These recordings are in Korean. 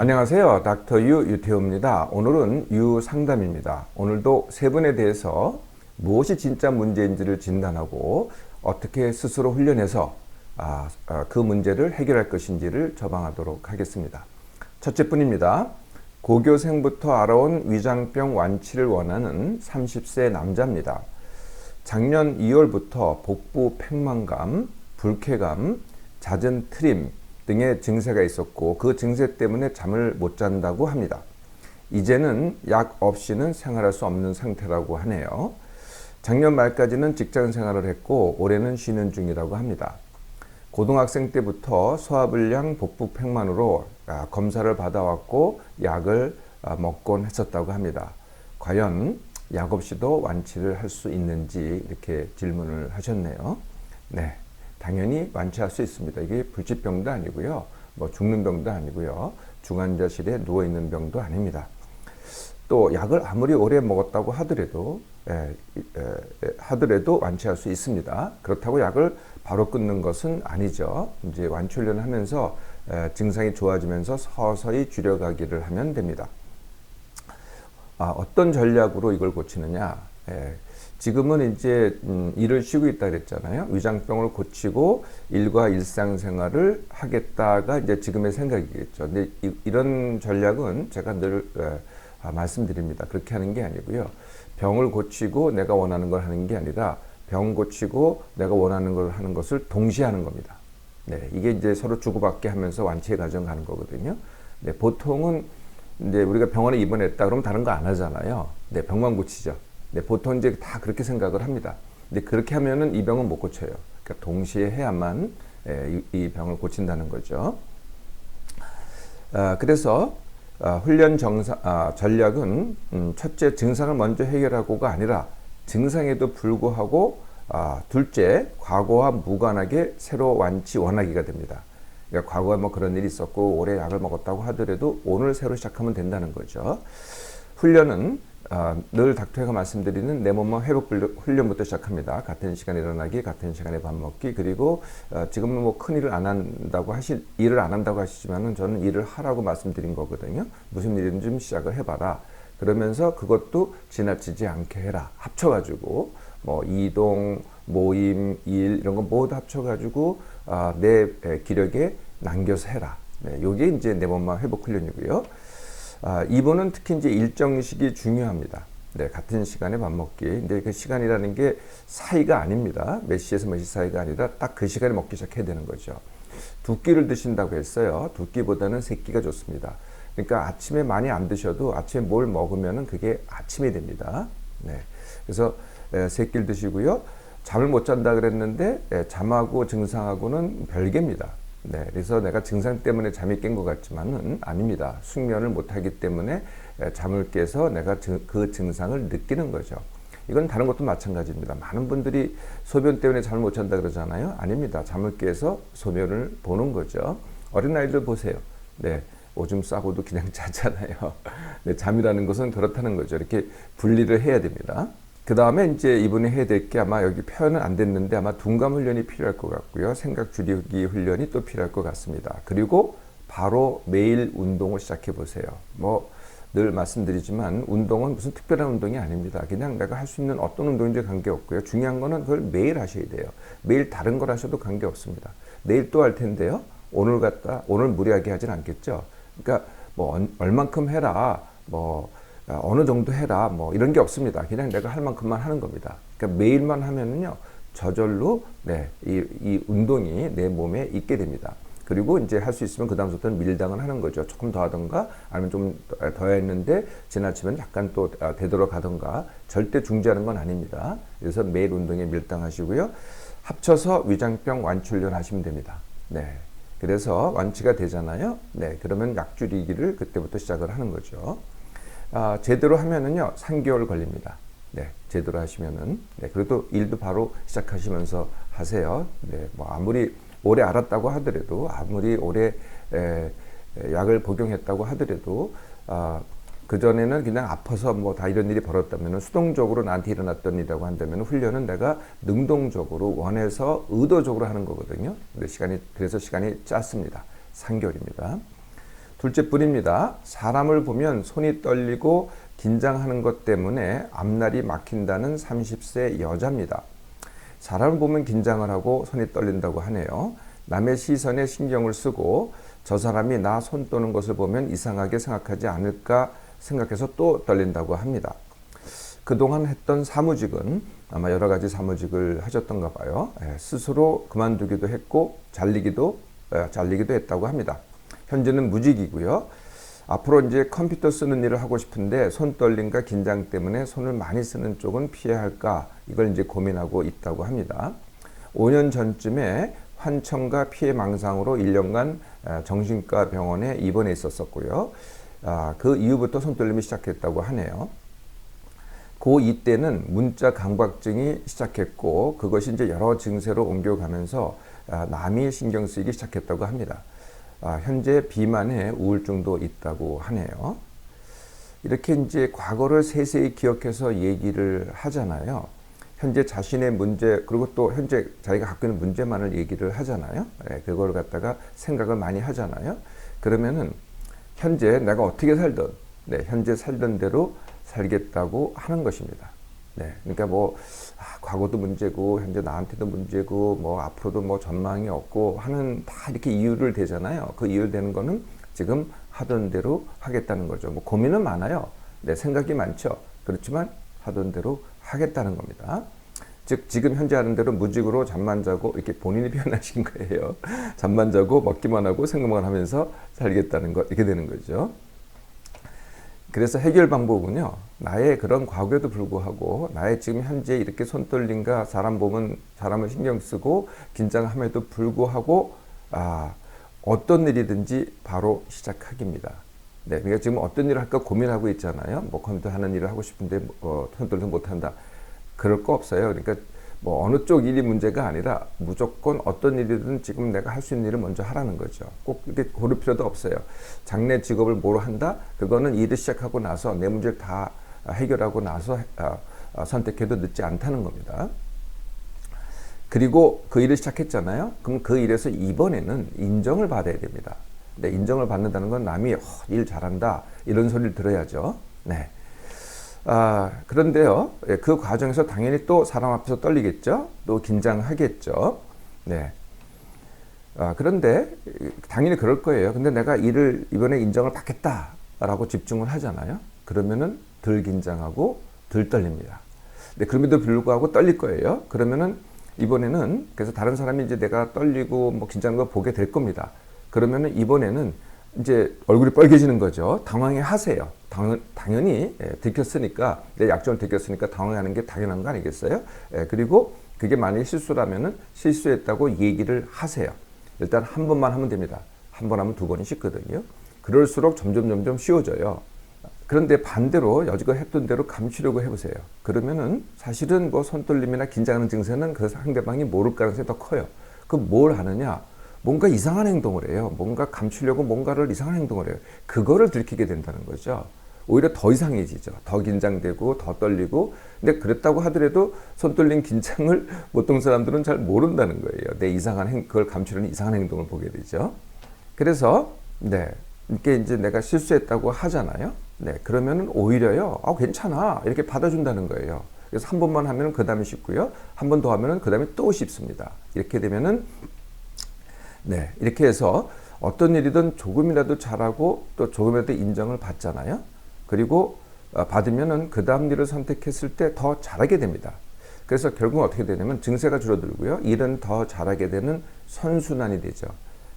안녕하세요. 닥터 유태우입니다. 오늘은 유상담입니다. 오늘도 세 분에 대해서 무엇이 진짜 문제인지를 진단하고 어떻게 스스로 훈련해서 그 문제를 해결할 것인지를 처방하도록 하겠습니다. 첫째 분입니다. 고교생부터 알아온 위장병 완치를 원하는 30세 남자입니다. 작년 2월부터 복부 팽만감, 불쾌감, 잦은 트림 등의 증세가 있었고 그 증세 때문에 잠을 못 잔다고 합니다. 이제는 약 없이는 생활할 수 없는 상태라고 하네요. 작년 말까지는 직장 생활을 했고 올해는 쉬는 중이라고 합니다. 고등학생 때부터 소화불량, 복부 팽만으로 검사를 받아왔고 약을 먹곤 했었다고 합니다. 과연 약 없이도 완치를 할 수 있는지 이렇게 질문을 하셨네요. 네. 당연히 완치할 수 있습니다. 이게 불치병도 아니고요. 죽는 병도 아니고요. 중환자실에 누워있는 병도 아닙니다. 또 약을 아무리 오래 먹었다고 하더라도 완치할 수 있습니다. 그렇다고 약을 바로 끊는 것은 아니죠. 이제 완치 훈련을 하면서 증상이 좋아지면서 서서히 줄여가기를 하면 됩니다. 어떤 전략으로 이걸 고치느냐? 지금은 이제 일을 쉬고 있다 그랬잖아요. 위장병을 고치고 일과 일상생활을 하겠다가 이제 지금의 생각이겠죠. 근데 이런 전략은 제가 늘 말씀드립니다. 그렇게 하는 게 아니고요. 병을 고치고 내가 원하는 걸 하는 게 아니라 병 고치고 내가 원하는 걸 하는 것을 동시에 하는 겁니다. 네, 이게 이제 서로 주고받게 하면서 완치의 과정 가는 거거든요. 네, 보통은 이제 우리가 병원에 입원했다 그러면 다른 거 안 하잖아요. 네, 병만 고치죠. 네, 보통 이제 다 그렇게 생각을 합니다. 근데 그렇게 하면은 이 병은 못 고쳐요. 그러니까 동시에 해야만 이 병을 고친다는 거죠. 그래서 훈련 전략은 첫째 증상을 먼저 해결하고가 아니라 증상에도 불구하고 둘째 과거와 무관하게 새로 완치 원하기가 됩니다. 그러니까 과거에 뭐 그런 일이 있었고 오래 약을 먹었다고 하더라도 오늘 새로 시작하면 된다는 거죠. 훈련은 늘 닥터가 말씀드리는 내 몸만 회복 훈련부터 시작합니다. 같은 시간에 일어나기, 같은 시간에 밥 먹기, 그리고 지금은 뭐 큰 일을 안 한다고 하시지만은 저는 일을 하라고 말씀드린 거거든요. 무슨 일이든 좀 시작을 해봐라. 그러면서 그것도 지나치지 않게 해라. 합쳐가지고 뭐 이동, 모임, 일 이런 거 모두 합쳐가지고 내 기력에 남겨서 해라. 네, 이게 이제 내 몸만 회복 훈련이고요. 이분은 특히 이제 일정식이 중요합니다. 네, 같은 시간에 밥 먹기. 근데 그 시간이라는 게 사이가 아닙니다. 몇 시에서 몇 시 사이가 아니라 딱 그 시간에 먹기 시작해야 되는 거죠. 두 끼를 드신다고 했어요. 두 끼보다는 세 끼가 좋습니다. 그러니까 아침에 많이 안 드셔도 아침에 뭘 먹으면은 그게 아침이 됩니다. 네, 그래서 세 끼를 드시고요. 잠을 못 잔다 그랬는데 잠하고 증상하고는 별개입니다. 네, 그래서 내가 증상 때문에 잠이 깬 것 같지만은 아닙니다. 숙면을 못하기 때문에 잠을 깨서 내가 그 증상을 느끼는 거죠. 이건 다른 것도 마찬가지입니다. 많은 분들이 소변 때문에 잠을 못 잔다 그러잖아요. 아닙니다. 잠을 깨서 소변을 보는 거죠. 어린아이들 보세요. 네, 오줌 싸고도 그냥 자잖아요. 네, 잠이라는 것은 그렇다는 거죠. 이렇게 분리를 해야 됩니다. 그 다음에 이제 이분이 해야 될 게 아마 여기 표현은 안 됐는데 아마 둔감 훈련이 필요할 것 같고요. 생각 줄이기 훈련이 또 필요할 것 같습니다. 그리고 바로 매일 운동을 시작해 보세요. 늘 말씀드리지만 운동은 무슨 특별한 운동이 아닙니다. 그냥 내가 할 수 있는 어떤 운동인지 관계없고요. 중요한 거는 그걸 매일 하셔야 돼요. 매일 다른 걸 하셔도 관계없습니다. 내일 또 할 텐데요. 오늘 무리하게 하진 않겠죠. 그러니까 얼만큼 해라. 어느 정도 해라 이런 게 없습니다. 그냥 내가 할 만큼만 하는 겁니다. 그러니까 매일만 하면은요 저절로 이 운동이 내 몸에 있게 됩니다. 그리고 이제 할 수 있으면 그 다음부터는 밀당을 하는 거죠. 조금 더 하던가 아니면 좀 더 했는데 지나치면 약간 또 되도록 하던가 절대 중지하는 건 아닙니다. 그래서 매일 운동에 밀당하시고요. 합쳐서 위장병 완치 훈련 하시면 됩니다. 네. 그래서 완치가 되잖아요. 네. 그러면 약 줄이기를 그때부터 시작을 하는 거죠. 제대로 하면은요 3개월 걸립니다. 네, 제대로 하시면은 그래도 일도 바로 시작하시면서 하세요. 네, 아무리 오래 알았다고 하더라도 아무리 오래 약을 복용했다고 하더라도 그 전에는 그냥 아파서 다 이런 일이 벌었다면 수동적으로 나한테 일어났던 일이라고 한다면 훈련은 내가 능동적으로 원해서 의도적으로 하는 거거든요. 그래서 시간이 짧습니다. 3개월입니다. 둘째뿐입니다. 사람을 보면 손이 떨리고 긴장하는 것 때문에 앞날이 막힌다는 30세 여자입니다. 사람을 보면 긴장을 하고 손이 떨린다고 하네요. 남의 시선에 신경을 쓰고 저 사람이 나 손 떠는 것을 보면 이상하게 생각하지 않을까 생각해서 또 떨린다고 합니다. 그동안 했던 사무직은 아마 여러 가지 사무직을 하셨던가 봐요. 스스로 그만두기도 했고 잘리기도 했다고 합니다. 현재는 무직이고요. 앞으로 이제 컴퓨터 쓰는 일을 하고 싶은데 손 떨림과 긴장 때문에 손을 많이 쓰는 쪽은 피해야 할까 이걸 이제 고민하고 있다고 합니다. 5년 전쯤에 환청과 피해 망상으로 1년간 정신과 병원에 입원해 있었었고요. 그 이후부터 손 떨림이 시작했다고 하네요. 고2 때는 문자 강박증이 시작했고 그것이 이제 여러 증세로 옮겨가면서 남이 신경 쓰이기 시작했다고 합니다. 현재 비만의 우울증도 있다고 하네요. 이렇게 이제 과거를 세세히 기억해서 얘기를 하잖아요. 현재 자신의 문제 그리고 또 현재 자기가 갖고 있는 문제만을 얘기를 하잖아요. 그걸 갖다가 생각을 많이 하잖아요. 그러면은 현재 내가 어떻게 살든 현재 살던 대로 살겠다고 하는 것입니다. 그러니까 뭐 과거도 문제고 현재 나한테도 문제고 뭐 앞으로도 뭐 전망이 없고 하는 다 이렇게 이유를 대잖아요. 그 이유를 대는 거는 지금 하던 대로 하겠다는 거죠. 뭐 고민은 많아요. 생각이 많죠. 그렇지만 하던 대로 하겠다는 겁니다. 즉 지금 현재 하는 대로 무직으로 잠만 자고 이렇게 본인이 표현하신 거예요. 잠만 자고 먹기만 하고 생각만 하면서 살겠다는 것 이렇게 되는 거죠. 그래서 해결 방법은요. 나의 그런 과거에도 불구하고 나의 지금 현재 이렇게 손떨림과 사람 보면 사람을 신경 쓰고 긴장함에도 불구하고 어떤 일이든지 바로 시작하기입니다. 그러니까 지금 어떤 일을 할까 고민하고 있잖아요. 뭐 컴퓨터 하는 일을 하고 싶은데 손 떨려서 못한다. 그럴 거 없어요. 그러니까 뭐 어느 쪽 일이 문제가 아니라 무조건 어떤 일이든 지금 내가 할 수 있는 일을 먼저 하라는 거죠. 꼭 이렇게 고를 필요도 없어요. 장래 직업을 뭐로 한다? 그거는 일을 시작하고 나서 내 문제를 다 해결하고 나서 선택해도 늦지 않다는 겁니다. 그리고 그 일을 시작했잖아요. 그럼 그 일에서 이번에는 인정을 받아야 됩니다. 인정을 받는다는 건 남이 일 잘한다 이런 소리를 들어야죠. 그런데요, 그 과정에서 당연히 또 사람 앞에서 떨리겠죠. 또 긴장하겠죠. 그런데 당연히 그럴 거예요. 근데 내가 일을 이번에 인정을 받겠다라고 집중을 하잖아요. 그러면은 덜 긴장하고 덜 떨립니다. 그럼에도 불구하고 떨릴 거예요. 그러면은 이번에는 그래서 다른 사람이 이제 내가 떨리고 뭐 긴장한 걸 보게 될 겁니다. 그러면은 이번에는 이제 얼굴이 빨개지는 거죠. 당황해 하세요. 당연히 들켰으니까 내 약점을 들켰으니까 당황하는 게 당연한 거 아니겠어요? 그리고 그게 만약에 실수라면은 실수했다고 얘기를 하세요. 일단 한 번만 하면 됩니다. 한 번 하면 두 번이 쉽거든요. 그럴수록 점점 쉬워져요. 그런데 반대로 여지껏 했던 대로 감추려고 해보세요. 그러면은 사실은 뭐 손떨림이나 긴장하는 증세는 그 상대방이 모를 가능성이 더 커요. 그럼 뭘 하느냐? 뭔가 이상한 행동을 해요. 뭔가 감추려고 뭔가를 이상한 행동을 해요. 그거를 들키게 된다는 거죠. 오히려 더 이상해지죠. 더 긴장되고 더 떨리고. 근데 그랬다고 하더라도 손떨림 긴장을 보통 사람들은 잘 모른다는 거예요. 내 이상한 그걸 감추려는 이상한 행동을 보게 되죠. 그래서 이렇게 이제 내가 실수했다고 하잖아요. 그러면은 오히려요. 괜찮아. 이렇게 받아준다는 거예요. 그래서 한 번만 하면은 그 다음에 쉽고요. 한 번 더 하면은 그 다음에 또 쉽습니다. 이렇게 되면은 이렇게 해서 어떤 일이든 조금이라도 잘하고 또 조금이라도 인정을 받잖아요. 그리고 받으면은 그 다음 일을 선택했을 때 더 잘하게 됩니다. 그래서 결국 어떻게 되냐면 증세가 줄어들고요. 일은 더 잘하게 되는 선순환이 되죠.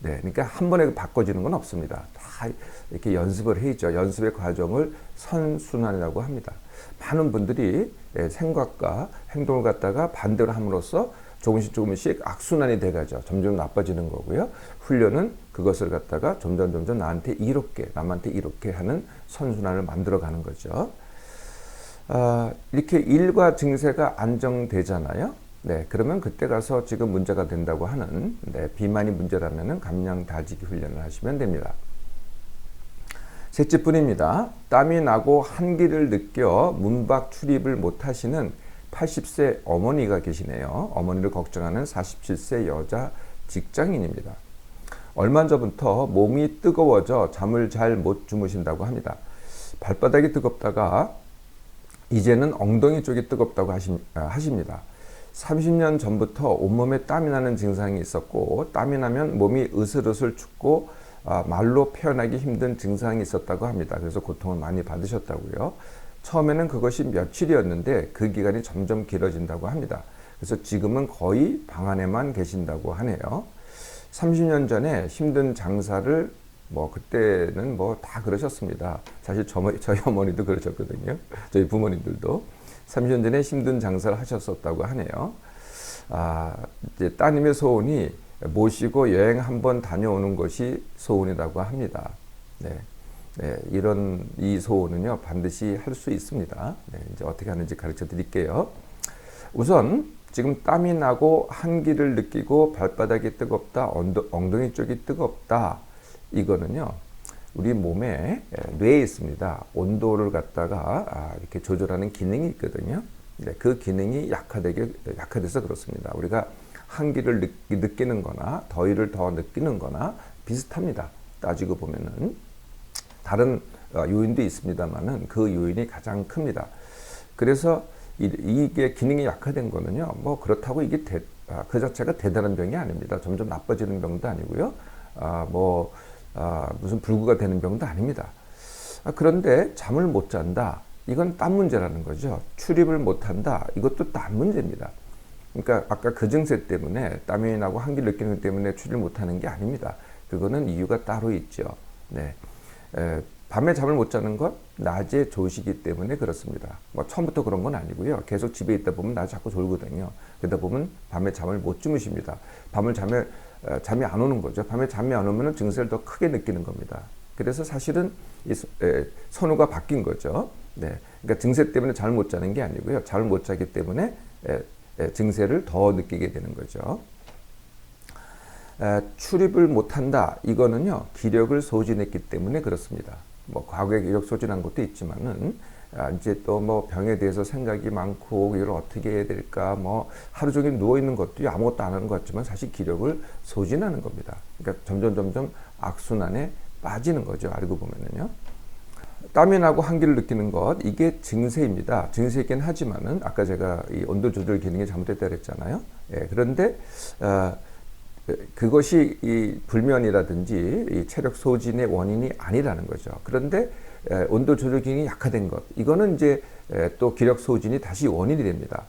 그러니까 한 번에 바꿔지는 건 없습니다. 다 이렇게 연습을 해야죠. 연습의 과정을 선순환이라고 합니다. 많은 분들이 생각과 행동을 갖다가 반대로 함으로써 조금씩 악순환이 돼가죠. 점점 나빠지는 거고요. 훈련은 그것을 갖다가 점점 남한테 이롭게 하는 선순환을 만들어가는 거죠. 이렇게 일과 증세가 안정되잖아요. 그러면 그때 가서 지금 문제가 된다고 하는 비만이 문제라면은 감량다지기 훈련을 하시면 됩니다. 셋째뿐입니다. 땀이 나고 한기를 느껴 문밖 출입을 못하시는 80세 어머니가 계시네요. 어머니를 걱정하는 47세 여자 직장인입니다. 얼마 전부터 몸이 뜨거워져 잠을 잘 못 주무신다고 합니다. 발바닥이 뜨겁다가 이제는 엉덩이 쪽이 뜨겁다고 하십니다. 30년 전부터 온몸에 땀이 나는 증상이 있었고, 땀이 나면 몸이 으슬으슬 춥고 말로 표현하기 힘든 증상이 있었다고 합니다. 그래서 고통을 많이 받으셨다고요. 처음에는 그것이 며칠이었는데 그 기간이 점점 길어진다고 합니다. 그래서 지금은 거의 방 안에만 계신다고 하네요. 30년 전에 힘든 장사를 그때는 다 그러셨습니다. 사실 저희 어머니도 그러셨거든요. 저희 부모님들도 30년 전에 힘든 장사를 하셨었다고 하네요. 이제 따님의 소원이 모시고 여행 한번 다녀오는 것이 소원이라고 합니다. 네. 네, 이 소원은요, 반드시 할 수 있습니다. 네, 이제 어떻게 하는지 가르쳐 드릴게요. 우선, 지금 땀이 나고 한기를 느끼고 발바닥이 뜨겁다, 엉덩이 쪽이 뜨겁다. 이거는요, 우리 몸에 뇌에 있습니다. 온도를 갖다가 이렇게 조절하는 기능이 있거든요. 네, 그 기능이 약화돼서 그렇습니다. 우리가 한기를 느끼는 거나 더위를 더 느끼는 거나 비슷합니다. 따지고 보면은. 다른 요인도 있습니다만은 그 요인이 가장 큽니다. 그래서 이게 기능이 약화된 거는요, 그렇다고 이게 그 자체가 대단한 병이 아닙니다. 점점 나빠지는 병도 아니고요. 무슨 불구가 되는 병도 아닙니다. 그런데 잠을 못 잔다. 이건 땀 문제라는 거죠. 출입을 못 한다. 이것도 땀 문제입니다. 그러니까 아까 그 증세 때문에 땀이 나고 한기를 느끼는 것 때문에 출입을 못 하는 게 아닙니다. 그거는 이유가 따로 있죠. 네. 밤에 잠을 못 자는 건 낮에 좋으시기 때문에 그렇습니다. 처음부터 그런 건 아니고요. 계속 집에 있다 보면 낮에 자꾸 졸거든요. 그러다 보면 밤에 잠을 못 주무십니다. 잠이 안 오는 거죠. 밤에 잠이 안 오면 증세를 더 크게 느끼는 겁니다. 그래서 사실은 선호가 바뀐 거죠. 네. 그러니까 증세 때문에 잠을 못 자는 게 아니고요. 잠을 못 자기 때문에 증세를 더 느끼게 되는 거죠. 출입을 못한다. 이거는요, 기력을 소진했기 때문에 그렇습니다. 과거에 기력 소진한 것도 있지만은, 이제 또 병에 대해서 생각이 많고, 이걸 어떻게 해야 될까, 하루 종일 누워있는 것도 아무것도 안 하는 것 같지만 사실 기력을 소진하는 겁니다. 그러니까 점점 악순환에 빠지는 거죠. 알고 보면은요. 땀이 나고 한기를 느끼는 것, 이게 증세입니다. 증세이긴 하지만은, 아까 제가 이 온도 조절 기능이 잘못됐다 그랬잖아요. 예, 그런데, 그것이 이 불면이라든지 이 체력 소진의 원인이 아니라는 거죠. 그런데 온도 조절 기능이 약화된 것, 이거는 이제 또 기력 소진이 다시 원인이 됩니다.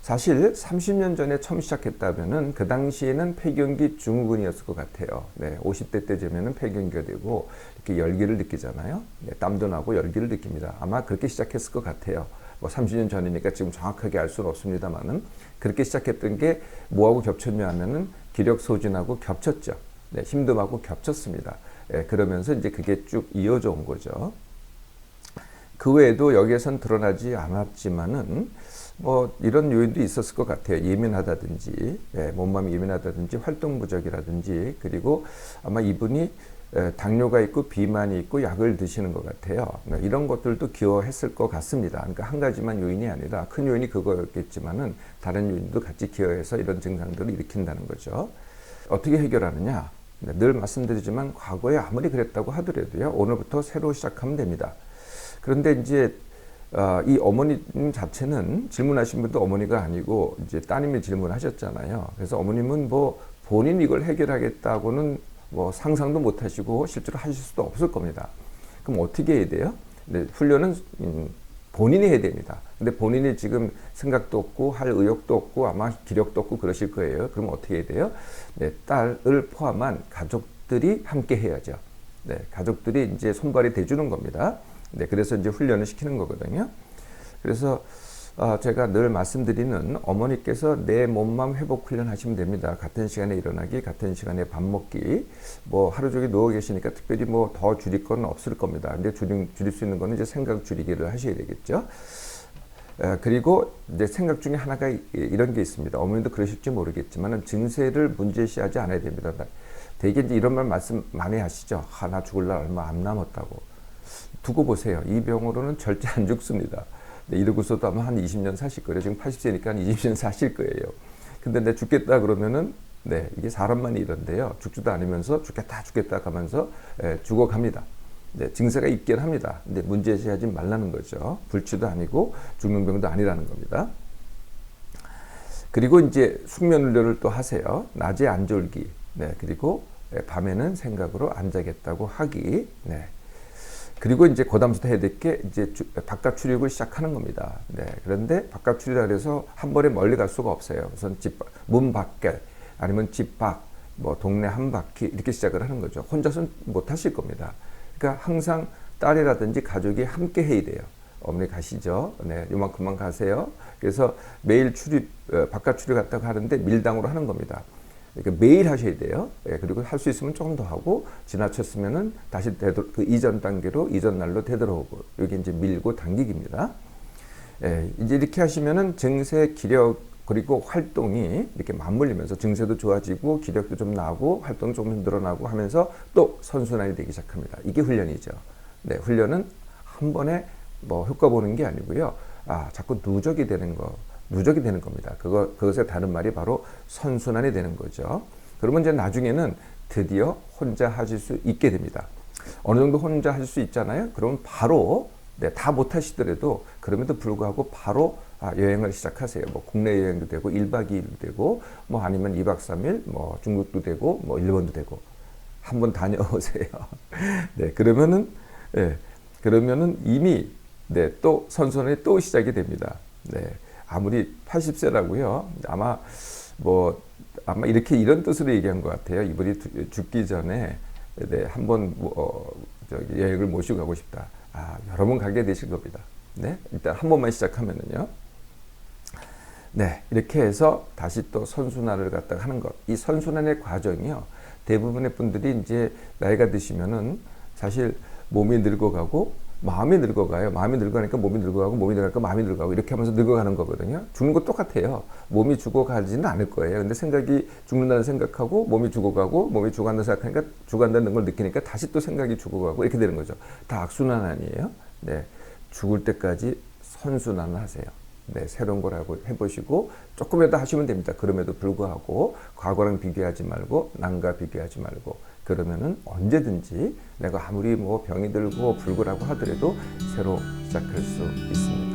사실 30년 전에 처음 시작했다면은 그 당시에는 폐경기 증후군이었을 것 같아요. 네, 50대 때 되면은 폐경기가 되고 이렇게 열기를 느끼잖아요. 네, 땀도 나고 열기를 느낍니다. 아마 그렇게 시작했을 것 같아요. 30년 전이니까 지금 정확하게 알 수는 없습니다만은 그렇게 시작했던 게 뭐하고 겹쳤냐 하면은 기력 소진하고 겹쳤죠. 네, 힘듦하고 겹쳤습니다. 네, 그러면서 이제 그게 쭉 이어져 온 거죠. 그 외에도 여기에선 드러나지 않았지만은 이런 요인도 있었을 것 같아요. 예민하다든지, 몸맘이 예민하다든지, 활동 부족이라든지, 그리고 아마 이분이 당뇨가 있고 비만이 있고 약을 드시는 것 같아요. 이런 것들도 기여했을 것 같습니다. 그러니까 한 가지만 요인이 아니라 큰 요인이 그거였겠지만은 다른 요인도 같이 기여해서 이런 증상들을 일으킨다는 거죠. 어떻게 해결하느냐? 늘 말씀드리지만 과거에 아무리 그랬다고 하더라도요, 오늘부터 새로 시작하면 됩니다. 그런데 이제 이 어머님 자체는 질문하신 분도 어머니가 아니고 이제 따님이 질문하셨잖아요. 그래서 어머님은 본인이 이걸 해결하겠다고는 상상도 못 하시고 실제로 하실 수도 없을 겁니다. 그럼 어떻게 해야 돼요? 네, 훈련은 본인이 해야 됩니다. 근데 본인이 지금 생각도 없고 할 의욕도 없고 아마 기력도 없고 그러실 거예요. 그럼 어떻게 해야 돼요? 네, 딸을 포함한 가족들이 함께 해야죠. 네, 가족들이 이제 손발이 대주는 겁니다. 네, 그래서 이제 훈련을 시키는 거거든요. 그래서 제가 늘 말씀드리는 어머니께서 내 몸만 회복 훈련 하시면 됩니다. 같은 시간에 일어나기, 같은 시간에 밥 먹기, 하루 종일 누워 계시니까 특별히 더 줄일 건 없을 겁니다. 근데 줄일 수 있는 거는 이제 생각 줄이기를 하셔야 되겠죠. 그리고 이제 생각 중에 하나가 이런 게 있습니다. 어머님도 그러실지 모르겠지만 증세를 문제시하지 않아야 됩니다. 대개 이제 이런 말씀 많이 하시죠. 나 죽을 날 얼마 안 남았다고. 두고 보세요. 이 병으로는 절대 안 죽습니다. 네, 이러고서도 아마 한 20년 사실 거예요. 지금 80세니까 한 20년 사실 거예요. 근데 내 죽겠다 그러면은 네, 이게 사람만이 이런데요. 죽지도 않으면서 죽겠다 하면서 죽어갑니다. 네, 증세가 있긴 합니다. 근데 문제시하지 말라는 거죠. 불치도 아니고 죽는 병도 아니라는 겁니다. 그리고 이제 숙면훈련을 또 하세요. 낮에 안 졸기. 네, 그리고 밤에는 생각으로 안 자겠다고 하기. 네. 그리고 이제 그다음부터 해야 될 게 이제 바깥 출입을 시작하는 겁니다. 네. 그런데 바깥 출입이라 해서 한 번에 멀리 갈 수가 없어요. 우선 문 밖에 아니면 집 밖, 뭐 동네 한 바퀴 이렇게 시작을 하는 거죠. 혼자서는 못 하실 겁니다. 그러니까 항상 딸이라든지 가족이 함께 해야 돼요. 어머니 가시죠. 네, 요만큼만 가세요. 그래서 매일 바깥 출입 갔다가 하는데 밀당으로 하는 겁니다. 그러니까 매일 하셔야 돼요. 예, 그리고 할 수 있으면 조금 더 하고 지나쳤으면은 다시 그 이전 단계로 이전 날로 되돌아오고 여기 이제 밀고 당기기입니다. 예, 이제 이렇게 하시면은 증세, 기력 그리고 활동이 이렇게 맞물리면서 증세도 좋아지고 기력도 좀 나고 활동도 조금 늘어나고 하면서 또 선순환이 되기 시작합니다. 이게 훈련이죠. 네, 훈련은 한 번에 뭐 효과 보는 게 아니고요. 자꾸 누적이 되는 겁니다. 그것의 다른 말이 바로 선순환이 되는 거죠. 그러면 이제 나중에는 드디어 혼자 하실 수 있게 됩니다. 어느 정도 혼자 하실 수 있잖아요. 그러면 바로 다 못 하시더라도 그럼에도 불구하고 바로 여행을 시작하세요. 뭐 국내 여행도 되고 1박 2일도 되고 뭐 아니면 2박 3일 뭐 중국도 되고 뭐 일본도 되고 한번 다녀오세요. 네, 그러면은 이미 또 선순환이 또 시작이 됩니다. 네. 아무리 80세라고요. 아마 이런 뜻으로 얘기한 것 같아요. 이분이 죽기 전에 한번 여행을 모시고 가고 싶다. 여러 번 가게 되실 겁니다. 네, 일단 한 번만 시작하면은요. 네, 이렇게 해서 다시 또 선순환을 갖다가 하는 것. 이 선순환의 과정이요. 대부분의 분들이 이제 나이가 드시면은 사실 몸이 늙어가고 마음이 늙어가요. 마음이 늙어가니까 몸이 늙어가고 몸이 늙어가니까 마음이 늙어가고 이렇게 하면서 늙어가는 거거든요. 죽는 거 똑같아요. 몸이 죽어가지는 않을 거예요. 근데 생각이 죽는다는 생각하고 몸이 죽어가고 몸이 죽어간다는 생각하니까 죽어간다는 걸 느끼니까 다시 또 생각이 죽어가고 이렇게 되는 거죠. 다 악순환 아니에요. 네, 죽을 때까지 선순환을 하세요. 네, 새로운 거라고 해보시고 조금이라도 하시면 됩니다. 그럼에도 불구하고 과거랑 비교하지 말고 남과 비교하지 말고 그러면은 언제든지 내가 아무리 뭐 병이 들고 불구라고 하더라도 새로 시작할 수 있습니다.